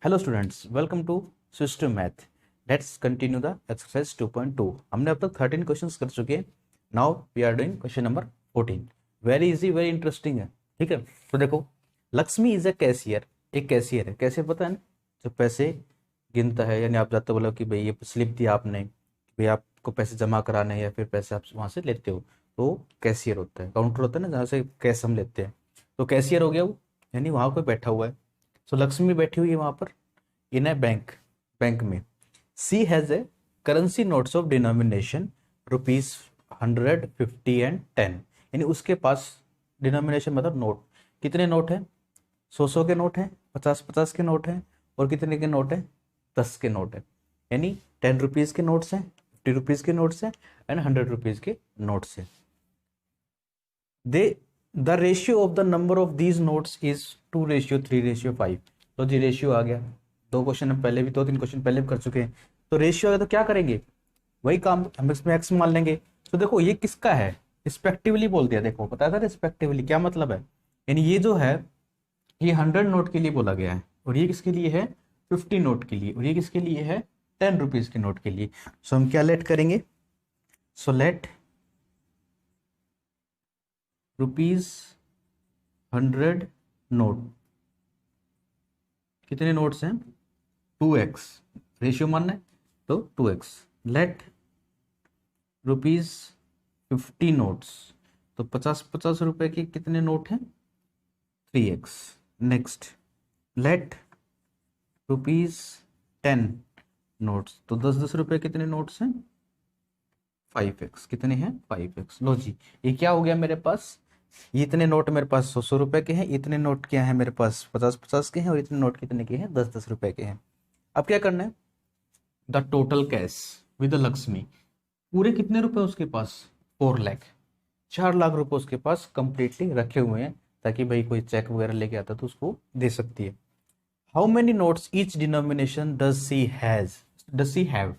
Hello students, welcome to system math. Let's continue the exercise 2.2। हमने अब तक 13 questions कर चुके हैं। Now we are doing question number 14। Very easy, very interesting है। ठीक है, तो देखो, लक्ष्मी इज अ कैशियर। एक कैशियर है, कैसे पता है ना, जो पैसे गिनता है। यानी आप जाते बोलो कि भाई ये स्लिप दिया आपने, भाई आपको पैसे जमा कराने हैं या फिर पैसे आप वहाँ से लेते हो, तो कैशियर होता है। काउंटर होता है ना, जहाँ से कैश हम लेते हैं, तो कैशियर हो गया वो। यानी वहाँ कोई बैठा हुआ है। सो लक्ष्मी बैठी हुई है वहाँ पर इन ए बैंक, बैंक में। She has a currency notes of denomination rupees 100, 50 and 10। यानी उसके पास डिनोमिनेशन मतलब नोट, कितने नोट हैं? 100 के नोट हैं, 50 के नोट हैं, और कितने के नोट हैं? 10 के नोट हैं। यानी 10 रुपीज के नोट्स हैं, 50 रुपीज के नोट्स हैं, एंड 100 रुपीज के नोट्स हैं। They the ratio of the number of these notes is 2:3:5। तो जी रेशियो आ गया। दो क्वेश्चन हम पहले भी, 2-3 क्वेश्चन पहले भी कर चुके हैं। तो रेशियो आ गया तो क्या करेंगे, वही काम हम इसमें एक्स मान लेंगे। तो देखो ये किसका है, रिस्पेक्टिवली बोल दिया। देखो बताया था रिस्पेक्टिवली क्या मतलब है। यानी ये जो है, ये 100 नोट के लिए बोला गया है, और ये किसके लिए है? 50 नोट के लिए, और ये किसके लिए है? 10 रुपीज के नोट के लिए। सो हम क्या लेट करेंगे? सो लेट रुपीज 100 नोट, कितने नोट्स हैं? 2x। रेशियो मानना है तो 2x। लेट रुपीज 50 नोट्स, तो 50-50 रुपए के कितने नोट हैं? 3x। Next, late rupees 10 notes, तो 10-10 रुपए कितने नोट्स हैं? 5x। कितने हैं? 5x। लो जी, ये क्या हो गया मेरे पास? ये इतने नोट मेरे पास 100-100 रुपए के हैं, इतने नोट क्या है मेरे पास? 50-50 के हैं, और इतने नोट कितने के हैं? 10-10 रुपए के हैं। अब क्या करना है? The total cash with Lakshmi. पूरे कितने रुपए उसके पास? 4 लाख। 4 लाख रुपए उसके पास कंप्लीटली रखे हुए हैं, ताकि भाई कोई चेक वगैरह लेके आता तो उसको दे सकती है। How many notes each denomination does she have?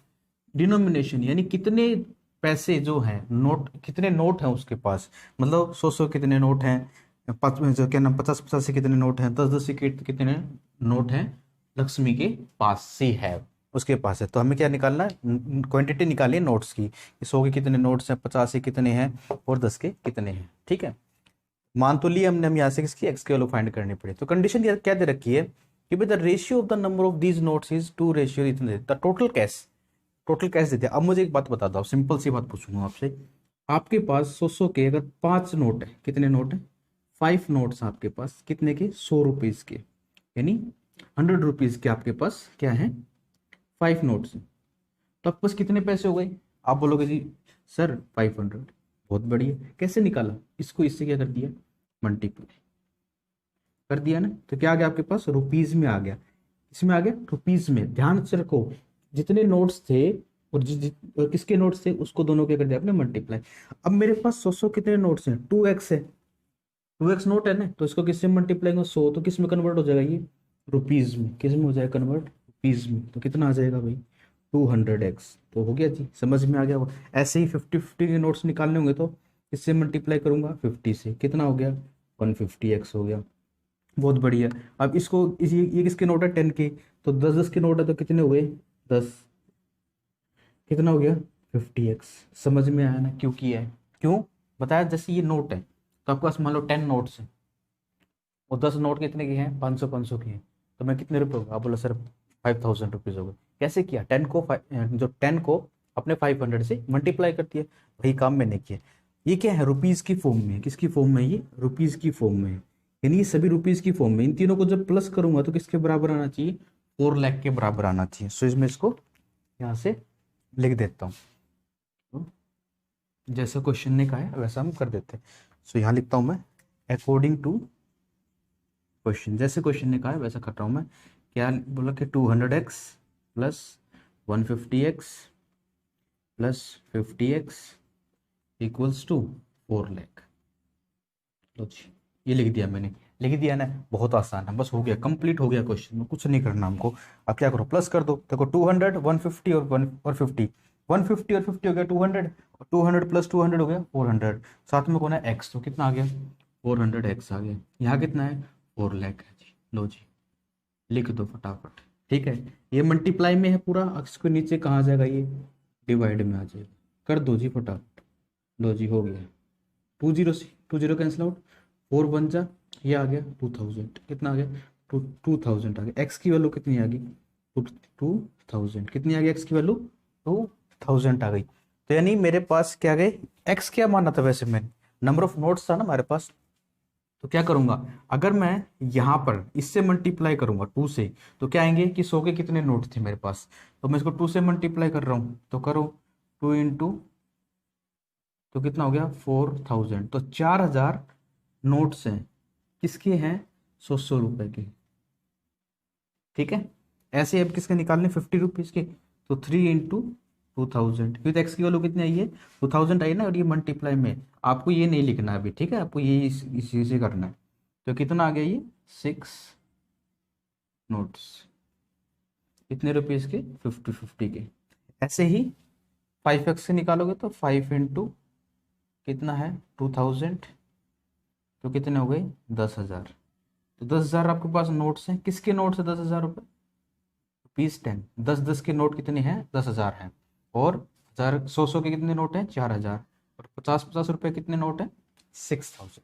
Denomination यानी कितने पैसे जो हैं, नोट कितने नोट हैं उसके पास। मतलब 100 कितने नोट हैं, जो क्या नाम 50-50 से कितने नोट हैं, 10-10 से कितने नोट हैं लक्ष्मी के पास। सी हैव, उसके पास है। तो हमें क्या निकालना है? क्वांटिटी निकालिए नोट्स की। 100 के कितने नोट्स हैं, 50 के कितने हैं, और 10 के कितने हैं। ठीक है, मान तो लिए हमने। हम यहाँ से किसकी एक्स की वैल्यू फाइंड करनी पड़ी। तो कंडीशन क्या दे रखी है कि भाई the ratio of the number of these notes is 2 इतने। द टोटल कैश देते हैं। अब मुझे एक बात बता दो, सिंपल सी बात पूछूंगा आपसे। आपके पास 100 के अगर 5 नोट है, कितने नोट है? 5 नोट्स आपके पास, कितने के? 100 रुपीज के। यानी 100 रुपीज के आपके पास क्या है? 5 नोट्स। तो आपके पास कितने पैसे हो गए? आप बोलोगे जी सर 500। बहुत बढ़िया, कैसे निकाला? इसको इससे क्या कर दिया? मल्टीप्लाई कर दिया ना। तो क्या आ गया आपके पास? रुपीज में आ गया। इसमें आ गया रुपीज में। ध्यान से रखो, जितने नोट्स थे और और किसके नोट्स थे, उसको दोनों के कर दिया आपने मल्टीप्लाई। अब मेरे पास 100 कितने नोट्स हैं? 2x है। 2x नोट है ना, तो इसको किससे मल्टीप्लाई करो? 100, तो किस में कन्वर्ट हो जाएगा ये? रुपीज में। किस में हो जाएगा कन्वर्ट? रुपीज में। तो कितना आ जाएगा भाई? 200x। तो हो गया जी, समझ में आ गया वो। ऐसे ही 50-50 के नोट्स निकालने होंगे तो किससे मल्टीप्लाई करूंगा? 50 से। कितना हो गया? 150x हो गया। बहुत बढ़िया। अब इसको ये किसके नोट है? 10 के। तो 10-10 के नोट है, तो कितने हुए? 10। कितना हो गया? 50x। समझ में आया ना क्यों किया है? क्यों बताया? जैसे ये नोट है, तो आपके पास मान लो 10 नोट्स हैं, और 10 नोट कितने के हैं? 500-500 के हैं। तो मैं कितने रुपए होगा? आप बोला सर 5000 रुपीज हो गए। कैसे किया? 10 को अपने 500 से मल्टीप्लाई कर दिया। वही काम मैंने किया। ये क्या है? रुपीज की फॉर्म में है। किसकी फॉर्म में? ये रुपीज की फॉर्म में है। यानी ये सभी रुपीज की फॉर्म में। इन तीनों को जब प्लस करूंगा तो किसके बराबर आना चाहिए? 4 लाख के बराबर आना चाहिए। सो इसमें इसको यहाँ से लिख देता हूँ। तो जैसा क्वेश्चन ने कहा है वैसा हम कर देते हैं। सो यहाँ लिखता हूँ मैं, अकॉर्डिंग टू क्वेश्चन। जैसे क्वेश्चन ने कहा है वैसा कर रहा हूँ मैं। क्या बोला कि 200x plus 150x plus 50x equals to 4 lakh. लो जी, ये लिख दिया मैंने। लिख दिया ना, बहुत आसान है। बस हो गया, कंप्लीट हो गया क्वेश्चन में, कुछ नहीं करना हमको। अब क्या करो? प्लस कर दो। देखो 200, 150 और 50। 150 और 50 हो गया 200, और 200 प्लस 200 हो गया 400। साथ में कौन है? एक्स। तो कितना आ गया? 400x आ गया। यहाँ कितना है? 4 लाख है जी। लो जी, लिख दो फटाफट। ठीक है, ये मल्टीप्लाई में है पूरा, इसको नीचे कहाँ आ जाएगा, ये डिवाइड में आ जाएगा। कर दो जी फटाफट। लो जी हो गया, 2 0 से 2 0 कैंसिल आउट, 4 बन जा, ये आ गया 2000। कितना आ गया, 2000 आ गया। एक्स की वैल्यू कितनी आ गई, 2000। कितनी आ गई एक्स की वैल्यू, 2000 आ गई। तो यानी मेरे पास क्या गए, एक्स क्या माना था वैसे, मैंने नंबर ऑफ नोट्स था ना हमारे पास। तो क्या करूंगा, अगर मैं यहाँ पर इससे मल्टीप्लाई करूंगा 2 से, तो क्या आएंगे कि 100 के कितने नोट थे मेरे पास, तो मैं इसको 2 से मल्टीप्लाई कर रहा हूँ, तो करो 2 इंटू, तो कितना हो गया 4000। तो 4000 नोट्स हैं, किसके हैं, 100 रुपए के। ठीक है, ऐसे अब किसके निकालने, 50 रुपीज के। तो 3 इंटू 2000, क्योंकि एक्स की वैल्यू कितनी आई है, 2000 आई ना, और ये मल्टीप्लाई में। आपको ये नहीं लिखना है अभी, ठीक है, आपको ये इसी से करना है। तो कितना आ गया ये, 6 नोट्स, कितने रुपीज के, 50 के। ऐसे ही 5x से निकालोगे तो 5 इंटू कितना है 2000, तो कितने हो गए 10,000। तो 10,000 आपके पास नोट्स हैं, किसके नोट्स है 10,000 रुपये, ₹10, 10 10 के नोट कितने हैं, 10,000 हैं। और 100 के कितने नोट हैं, 4,000। और 50 रुपए कितने नोट हैं, 6,000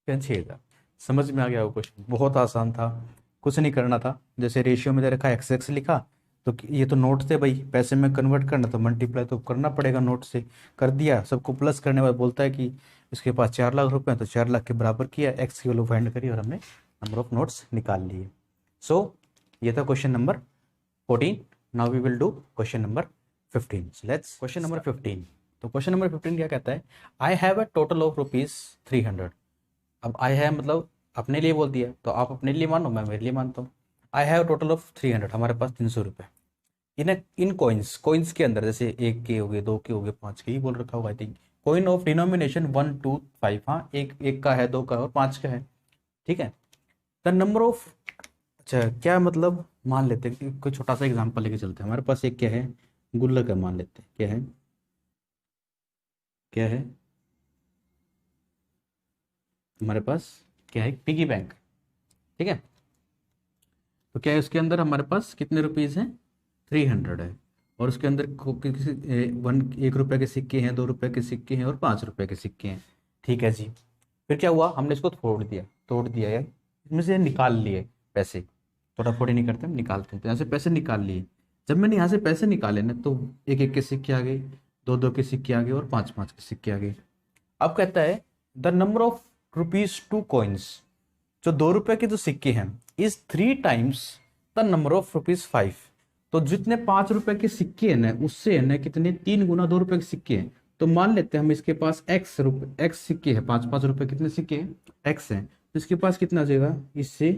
या 6,000। समझ में आ गया वो क्वेश्चन, बहुत आसान था, कुछ नहीं करना था। जैसे रेशियो में दे रखा एक्स एक्स लिखा, तो ये तो नोट थे भाई, पैसे में कन्वर्ट करना तो मल्टीप्लाई तो करना पड़ेगा नोट से। कर दिया, सबको प्लस करने के बाद बोलता है कि इसके पास 4 लाख रुपए हैं, तो 4 लाख के बराबर किया, एक्स की वैल्यू फाइंड करी और हमने नंबर ऑफ नोट्स निकाल लिए। सो ये था question number 14। Now we will do question number 15। Let's question number 15। तो क्वेश्चन नंबर 15 क्या कहता है, I have a total of ₹300। अब आई हैव मतलब अपने लिए बोल दिया, तो आप अपने लिए मानो, मैं मेरे लिए मानता हूँ। आई हैव टोटल ऑफ 300, हमारे पास 300 रुपये। इन कॉइन्स, कॉइन्स के अंदर जैसे 1 के हो गए, 2 के हो गए, 5 के ही बोल रखा होगा I think. Coin of denomination 1 2 5, हाँ एक का है, 2 का है और 5 का है। ठीक है, द नंबर ऑफ, अच्छा क्या मतलब, मान लेते हैं कि कोई छोटा सा एग्जांपल लेके चलते हैं। हमारे पास एक क्या है, गुल्लक है, मान लेते हैं क्या है, क्या है हमारे पास, क्या है, पिगी बैंक। ठीक है, तो क्या है उसके अंदर हमारे पास कितने रुपीज़ हैं, 300 है। और उसके अंदर किसी 1 रुपए के सिक्के हैं, 2 रुपए के सिक्के हैं और 5 रुपए के सिक्के हैं। ठीक है जी, फिर क्या हुआ, हमने इसको तोड़ दिया यार, इसमें से निकाल लिए पैसे। थोड़ा फोड़ी नहीं करते, हम निकालते हैं, तो यहाँ से पैसे निकाल लिए। जब मैंने यहाँ से पैसे निकाले ना, तो 1 1 के सिक्के आ गए, 2 2 के सिक्के आ गए और 5 5 के सिक्के आ गए। अब कहता है द नंबर ऑफ ₹2 जो 2 रुपए के जो सिक्के हैं is 3 times the number of ₹5। तो जितने 5 रुपए के सिक्के हैं ना, उससे है ना कितने 3 गुना 2 रुपए के सिक्के हैं। तो मान लेते हैं हम इसके पास एक्स सिक्के हैं, 5 5 रुपए कितने सिक्के हैं, एक्स हैं, तो इसके पास कितना आ जाएगा, इससे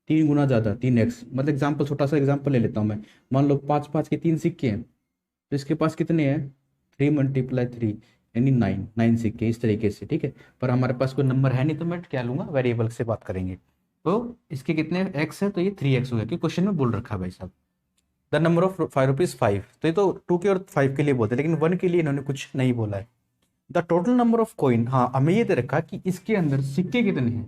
3 गुना ज्यादा, 3x। मतलब एग्जाम्पल, छोटा सा एग्जाम्पल ले लेता हूँ मैं। मान लो 5 5 के 3 सिक्के हैं, तो इसके पास कितने हैं, 3 × 3 यानी 9 सिक्के, इस तरीके से। ठीक है, पर हमारे पास कोई नंबर है नहीं, तो मैं क्या लूंगा, वेरिएबल से बात करेंगे। तो इसके कितने x है, तो ये 3x हो गया, क्योंकि क्वेश्चन में बोल रखा है भाई साहब द नंबर ऑफ ₹5। तो ये तो 2 के और 5 के लिए बोलते हैं, लेकिन 1 के लिए इन्होंने कुछ नहीं बोला है। The total number of coin, हाँ हमें ये दे रखा कि इसके अंदर सिक्के कितने हैं,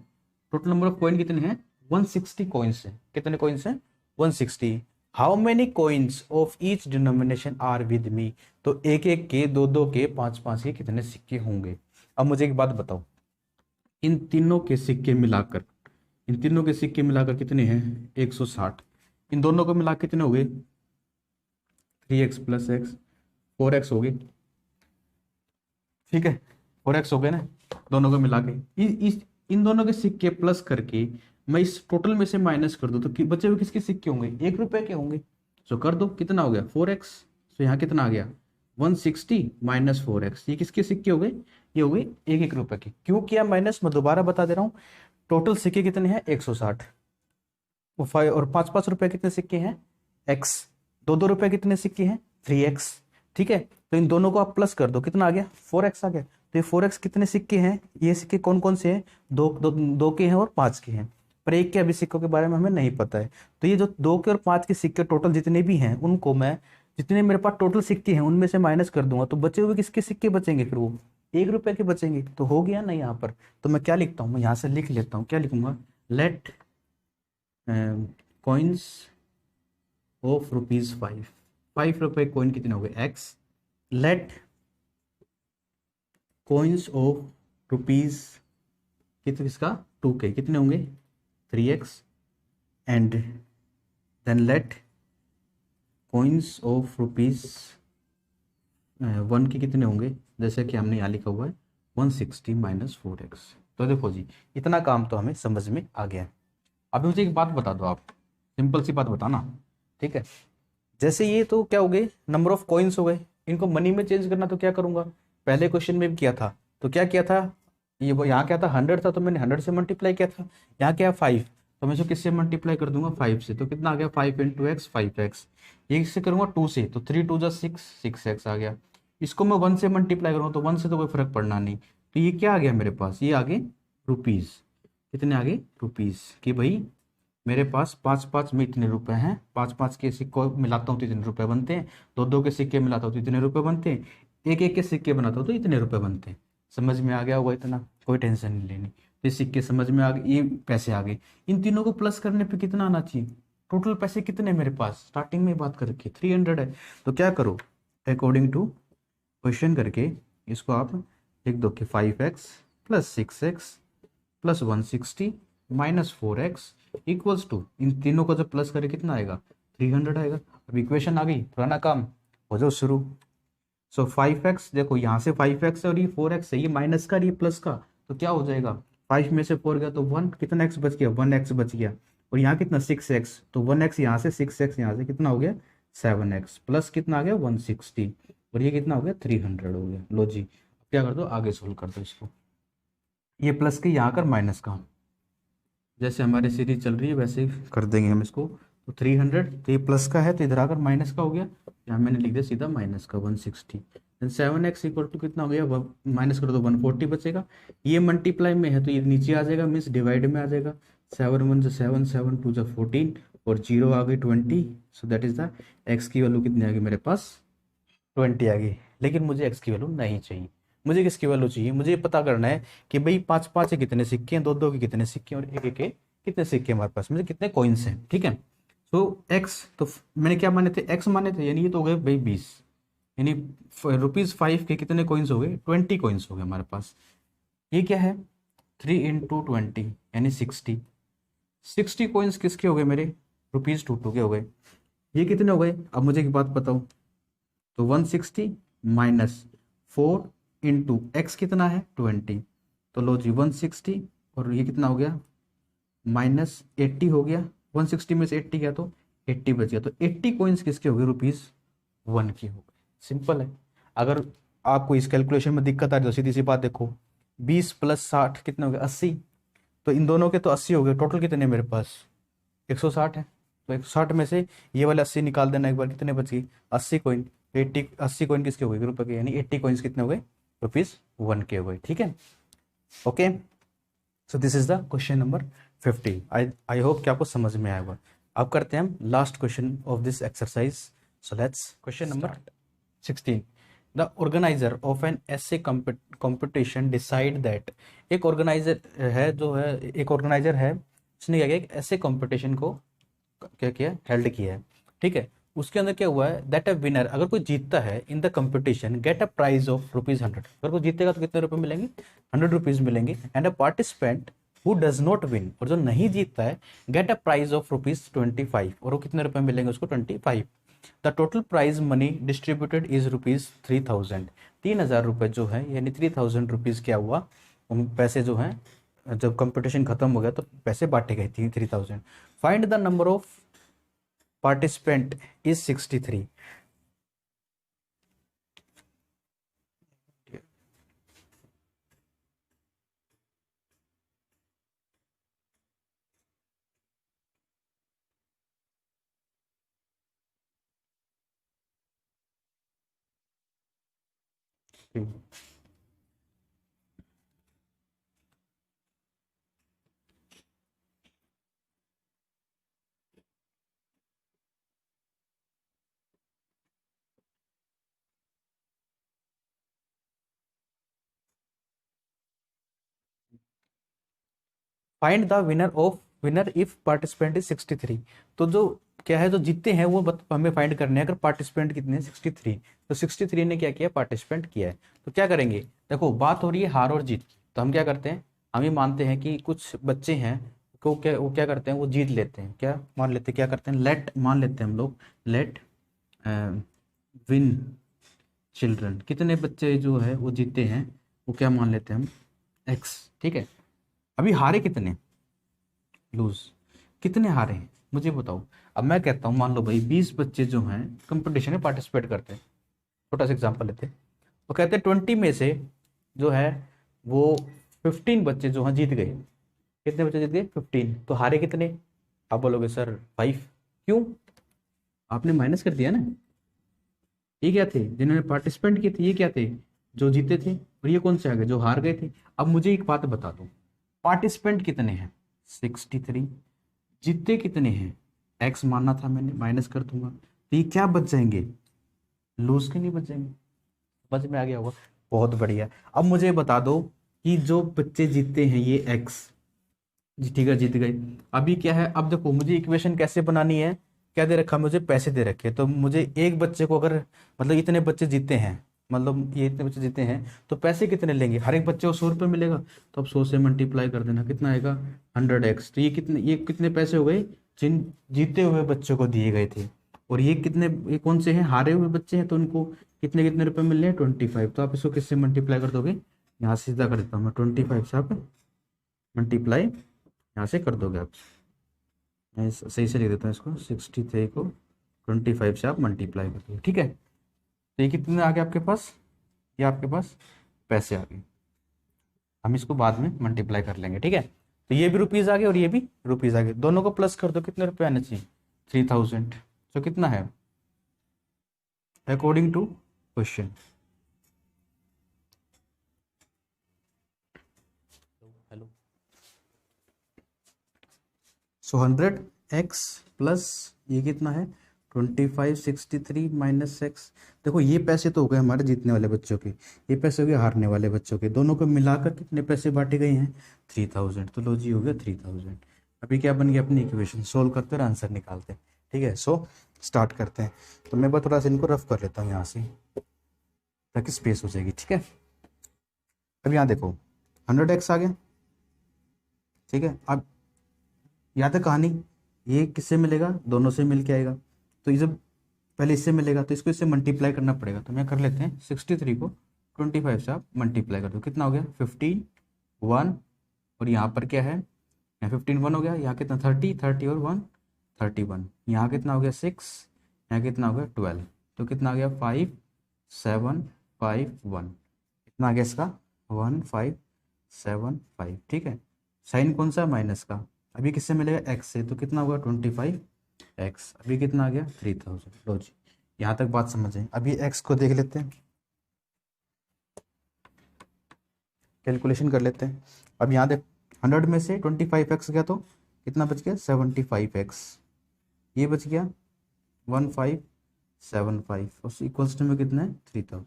टोटल नंबर ऑफ कॉइन कितने हैं, 160 कॉइन्स हैं। कितने कॉइन्स हैं, 160। How many coins of each denomination are with me. तो 1 1 के, 2 2 के, 5 5 के कितने सिक्के होंगे। अब मुझे एक बात बताओ, इन तीनों के सिक्के मिलाकर, इन तीनों के सिक्के मिलाकर कितने हैं, 160। इन दोनों को मिला कितने हो गए, 3x + x, 4x हो गए। ठीक है, 4x हो गए ना, दोनों को मिला के। इन दोनों के सिक्के प्लस करके मैं इस टोटल में से माइनस कर दूं, तो बचे हुए किसके सिक्के होंगे, 1 रुपए के होंगे। सो कर दो, कितना हो गया 4x। तो यहाँ कितना आ गया 160 - 4x, ये किसके सिक्के हो गए, ये हो गए 1 1 रुपए के। क्यों किया माइनस, मैं दोबारा बता दे रहा हूँ। टोटल सिक्के कितने हैं, 160। वो 5 और 5 5 रुपए कितने सिक्के हैं, x। 2 2 रुपए कितने सिक्के हैं, 3x। ठीक है, तो इन दोनों को आप प्लस कर दो, कितना आ गया 4x आ गया। तो ये 4x कितने सिक्के हैं, ये सिक्के कौन कौन से हैं, 2 के हैं और 5 के हैं। पर एक के अभी सिक्कों के बारे में हमें नहीं पता है। तो ये जो 2 के और 5 के सिक्के टोटल जितने भी हैं, उनको मैं, जितने मेरे पास टोटल सिक्के हैं उनमें से माइनस कर दूंगा, तो बचे हुए किसके सिक्के बचेंगे, फिर वो 1 रुपए के बचेंगे। तो हो गया ना यहाँ पर। तो मैं क्या लिखता हूँ, मैं यहाँ से लिख लेता हूँ, क्या लिखूंगा, लेट कॉइन्स ऑफ ₹5, 5 रुपए कॉइन कितने हो गए x. Let coins of rupees कितने, किसका 2K कितने होंगे 3x। And then let coins of ₹1 के कितने होंगे, जैसे कि हमने यहाँ लिखा हुआ है 160 - 4x। तो देखो जी, इतना काम तो हमें समझ में आ गया है। अब मुझे एक बात बता दो आप, सिंपल सी बात बताना, ठीक है। जैसे ये तो क्या हो गए, नंबर ऑफ कॉइन्स हो गए, इनको मनी में चेंज करना तो क्या करूंगा, पहले क्वेश्चन में भी किया था। तो क्या किया था, ये यहाँ क्या था 100 था, तो मैंने 100 से मल्टीप्लाई किया था। यहाँ क्या है 5, तो मैं इसको किससे मल्टीप्लाई कर दूंगा 5 से, तो कितना आ गया 5 × x 5x। ये किससे करूंगा 2 से, तो 3 2 6 6x आ गया। इसको मैं 1 से मल्टीप्लाई करूंगा तो 1 से तो कोई फर्क पड़ना नहीं, तो ये क्या आ गया मेरे पास, ये आ गए रुपीज़। कितने आ गए रुपीज़, कि भाई मेरे पास 5 5 में इतने रुपए हैं, 5 5 के सिक्कों मिलाता हूँ तो इतने रुपए बनते हैं, 2 2 के सिक्के मिलाता हूँ तो इतने रुपए बनते हैं, 1 1 के सिक्के बनाता हूँ तो इतने रुपए बनते हैं। समझ में आ गया होगा इतना, कोई टेंशन नहीं लेनी। ये सिक्के समझ में आ गए, ये पैसे आ गए। इन तीनों को प्लस करने पे कितना आना चाहिए, टोटल पैसे कितने मेरे पास, स्टार्टिंग में बात करके 300 है। तो क्या करो, अकॉर्डिंग टू क्वेश्चन करके इसको आप लिख दो कि 5x + 6x + 160 - 4x equals to, इन तीनों को जब प्लस करें कितना आएगा 300 आएगा। अब इक्वेशन आ गई, पुराना काम हो जाओ शुरू। सो 5x, देखो यहाँ से 5x है और ये 4x है, ये माइनस का और ये प्लस का, तो क्या हो जाएगा 5 में से 4 गया तो 1, कितना x बच गया 1x बच गया। और यहाँ कितना 6x, तो 1x यहाँ से 6x यहाँ से कितना हो गया 7x, प्लस कितना आ गया 160, और ये कितना हो गया 300 हो गया। लो जी, क्या कर दो आगे सोल्व कर दो इसको, ये प्लस के यहाँ कर माइनस का, जैसे हमारी सीरीज चल रही है वैसे ही कर देंगे हम इसको। तो 300, तो ये प्लस का है तो इधर आकर माइनस का हो गया, यहाँ मैंने लिख दिया सीधा माइनस का 160। देन 7x इक्वल टू कितना हो गया, माइनस करो तो 140 बचेगा। ये मल्टीप्लाई में है तो ये नीचे आ जाएगा, मीन्स डिवाइड में आ जाएगा। 7 1 = 7, 7 2 = 14, और जीरो आ गई 20। So that is the x की वैल्यू कितनी आ गई मेरे पास 20 आ गई। लेकिन मुझे एक्स की वैल्यू नहीं चाहिए, मुझे किसकी वैल्यू चाहिए, मुझे ये पता करना है कि भाई 5 5 के कितने सिक्के हैं, 2 2 के कितने सिक्के हैं, और 1 1 के कितने सिक्के हमारे पास, मुझे कितने कॉइन्स हैं, ठीक है। तो एक्स तो मैंने क्या माने थे, एक्स माने थे, यानी ये तो हो गए भाई 20, यानी ₹5 के कितने कॉइन्स हो गए 20 कॉइन्स हो गए हमारे पास। ये क्या है 3 × 20 यानी 60, 60 कॉइन्स किसके हो गए मेरे, ₹2 के हो गए। ये कितने हो गए, अब मुझे एक बात बताओ, तो 160 - 4 इंटू एक्स कितना है 20, तो लो जी 160, और ये कितना हो गया -80 हो गया, 160 में से 80 गया तो 80 बच गया। तो 80 कॉइन्स किसके हो गए ₹1 के हो गए। सिंपल है। अगर आपको इस कैलकुलेशन में दिक्कत आ रही है तो सीधी सी बात देखो, 20 + 60 कितने हो गए 80, तो इन दोनों के तो 80 हो गए, टोटल कितने मेरे पास 160 है। तो 160 में से ये वाले 80 निकाल देना एक बार, कितने बच गई 80 कॉइन। 80 कॉइन किसके हो गए ₹1 के, यानी 80 कॉइन्स कितने हो गए ₹1 के हो गए, ठीक है। Okay, so this is the question number 15। I hope कि आपको समझ में आएगा। अब करते हैं हम last question of this exercise. So let's question number 16। The organiser of an essay competition decide that, एक ऑर्गेनाइजर है जो है, एक ऑर्गेनाइजर है, उसने क्या किया एक ऐसे कंपटीशन को क्या किया हेल्ड किया है, ठीक है। उसके अंदर क्या हुआ है, दैट अ विनर, अगर कोई जीतता है in the competition get a prize of ₹100, अगर कोई जीतेगा तो कितने रुपए मिलेंगे ₹100 मिलेंगे। And a participant who does not win, और जो नहीं जीतता है गेट अ प्राइज ऑफ ₹25, और वो कितने रुपए मिलेंगे उसको 25। The total prize money distributed is ₹3000, 3000 रुपये जो है, यानी ₹3000 क्या हुआ, उन पैसे जो हैं जब कंपटीशन खत्म हो गया तो पैसे बांटे गए थी 3000। Find the number of participant is 63। Find the winner of winner if participant is 63। तो जो क्या है, जो जीतते हैं वो हमें फाइंड करने हैं। अगर पार्टिसिपेंट कितने हैं 63, तो 63 ने क्या किया, पार्टिसिपेंट किया है। तो क्या करेंगे, देखो बात हो रही है हार और जीत, तो हम क्या करते हैं, हम ये मानते हैं कि कुछ बच्चे हैं वो क्या करते हैं, वो जीत लेते हैं। क्या मान लेते हैं, क्या करते हैं, लेट मान लेते हैं हम लोग, लेट विन चिल्ड्रन, कितने बच्चे जो है वो जीते हैं, वो क्या मान लेते हैं हम, एक्स। ठीक है, अभी हारे कितने, लूज, कितने हारे हैं मुझे बताओ। अब मैं कहता हूँ, मान लो भाई 20 बच्चे जो हैं कंपटीशन में पार्टिसिपेट करते हैं, छोटा सा एग्जांपल लेते हैं, वो कहते हैं 20 में से जो है वो 15 बच्चे जो हैं जीत गए। कितने बच्चे जीत गए, 15। तो हारे कितने, आप बोलोगे सर 5। क्यों, आपने माइनस कर दिया ना। ये क्या थे, जिन्होंने पार्टिसिपेंट किए थे, ये क्या थे, जो जीते थे, और ये कौन से आ गए, जो हार गए थे। अब मुझे एक बात बता दो, पार्टिसिपेंट कितने हैं 63, जीते कितने हैं, एक्स मानना था मैंने, माइनस कर दूंगा, तो ये क्या बच जाएंगे, लूज के नहीं बच जाएंगे। समझ में आ गया होगा, बहुत बढ़िया। अब मुझे बता दो कि जो बच्चे जीतते हैं ये एक्स, जी ठीक है, जीत गए। अभी क्या है, अब देखो मुझे इक्वेशन कैसे बनानी है, क्या दे रखा, मुझे पैसे दे रखे, तो मुझे एक बच्चे को अगर, मतलब इतने बच्चे जीते हैं, मतलब ये इतने बच्चे जीते हैं, तो पैसे कितने लेंगे, हर एक बच्चे को 100 रुपये मिलेगा। तो अब 100 से मल्टीप्लाई कर देना, कितना आएगा, 100x। तो ये कितने पैसे हो गए, जिन जीते हुए बच्चों को दिए गए थे। और ये कौन से हैं, हारे हुए बच्चे हैं, तो उनको कितने कितने रुपए मिल रहे हैं, 25। तो आप इसको किससे मल्टीप्लाई कर दोगे, यहाँ से सीधा कर देता हूँ मैं, 25 से आप मल्टीप्लाई यहाँ से कर दोगे आप। मैं सही से लिख देता हूँ इसको, 63 को 25 से आप मल्टीप्लाई कर दोगे। ठीक है, तो ये कितने आ गए आपके पास, ये आपके पास पैसे आ गए। हम इसको बाद में मल्टीप्लाई कर लेंगे। ठीक है, तो ये भी रुपीज़ आ गए और ये भी रुपीज़ आ गए, दोनों को प्लस कर दो, कितने रुपए आने चाहिए, 3000। तो कितना है, according to question. Hello, so 100x plus ये कितना है, 25, 63 माइनस एक्स। देखो ये पैसे तो हो गए हमारे जीतने वाले बच्चों के, ये पैसे हो गए हारने वाले बच्चों के, दोनों को मिलाकर कितने पैसे बांटे गए हैं, 3000। तो लो जी, हो गया 3000। अभी क्या बन गया, अपनी इक्वेशन सोल्व करते और आंसर निकालते हैं। ठीक है, सो स्टार्ट करते हैं। तो मैं बस थोड़ा सा इनको रफ कर लेता हूँ यहाँ से, ताकि स्पेस हो जाएगी। ठीक है, अब यहाँ देखो 100x आ गया। ठीक है, अब याद है कहानी, ये किससे मिलेगा, दोनों से मिल के आएगा। तो ये जब पहले इससे मिलेगा तो इसको इससे मल्टीप्लाई करना पड़ेगा। तो मैं कर लेते हैं, 63 को 25 से आप मल्टीप्लाई कर दो, कितना हो गया, 15, 1, और यहाँ पर क्या है, यहाँ 15 1 हो गया, यहाँ कितना 30, 30 और 1 31, यहाँ कितना हो गया 6, यहाँ कितना हो गया 12। तो कितना आ गया 5 7 5 1, कितना आ गया इसका 1 5 7 5। ठीक है, साइन कौन सा है, माइनस का। अभी किससे मिलेगा, एक्स से, तो कितना होगा 25x। अभी कितना आ गया 3000। लो जी, यहाँ तक बात समझें। अभी एक्स को देख लेते हैं, कैलकुलेशन कर लेते हैं। अब यहाँ देख, 100 में से 25x गया तो कितना बच गया, 75x। ये बच गया 1575, उस इक्वल्स में कितना है, 3000।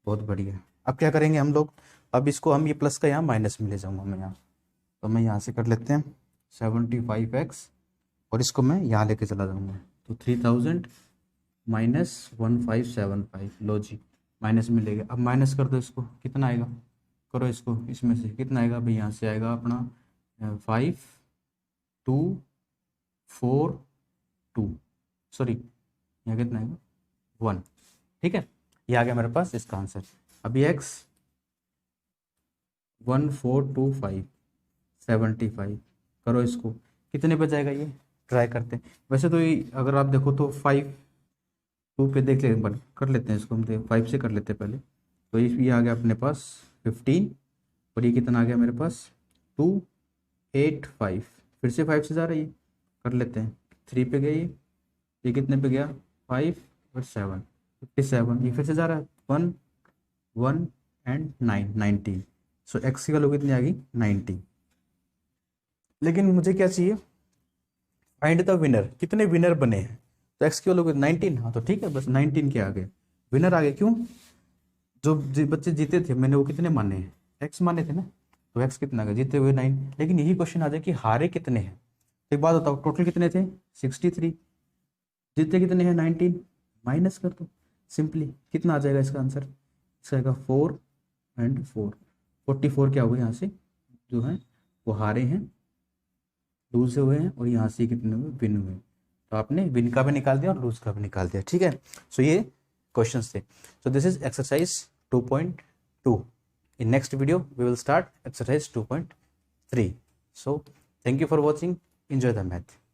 बहुत बढ़िया। अब क्या करेंगे हम लोग, अब इसको हम ये प्लस का यहाँ माइनस में ले जाऊँगा मैं यहाँ, तो मैं यहाँ से कर लेते हैं 75x, और इसको मैं यहाँ लेके चला जाऊँगा। तो 3000 माइनस 1575, लो जी माइनस में ले गया। अब माइनस कर दो इसको, कितना आएगा, करो इसको, इसमें से कितना आएगा भाई, यहाँ से आएगा अपना 5 2 4 2, सॉरी यहाँ कितना आएगा 1। ठीक है, ये आ गया मेरे पास इसका आंसर। अभी x 1425 75, करो इसको, कितने पे जाएगा ये, ट्राई करते हैं। वैसे तो ये अगर आप देखो तो 5 2 पे देख ले, कर लेते हैं इसको, हम 5 से कर लेते हैं पहले। तो ये आ गया अपने पास 15, और ये कितना आ गया मेरे पास 285, फिर से 5 से जा रहा है ये, कर लेते हैं 3 पे गया ये कितने पे गया 5 और 7 57, ये फिर से जा रहा है 1 1 एंड 9 19। सो एक्स की वैल्यू कितनी आ गई 90। लेकिन मुझे क्या चाहिए, फाइंड द विनर, कितने विनर बने हैं। तो एक्स की वैल्यू 19, हाँ तो ठीक है, बस 19 के आ गए, विनर आ गए। क्यों, जो बच्चे जीते थे मैंने वो कितने माने हैं, एक्स माने थे ना, तो एक्स कितना आ गया, जीते हुए 9। लेकिन यही क्वेश्चन आ जाए कि हारे कितने हैं, एक बात बताओ, टोटल कितने थे 63, जीते कितने हैं 19, माइनस कर दो सिंपली, कितना आ जाएगा इसका आंसर, इसका आएगा 4 एंड 4, 44 क्या हुआ यहाँ से जो है वो हारे हैं, लूज हुए हैं, और यहाँ से कितने हुए विन हुए। तो आपने विन का भी निकाल दिया और लूज का भी निकाल दिया, ठीक है। सो ये क्वेश्चंस थे। सो this is exercise 2.2। in next video we will start exercise 2.3. so thank you for watching, enjoy the math.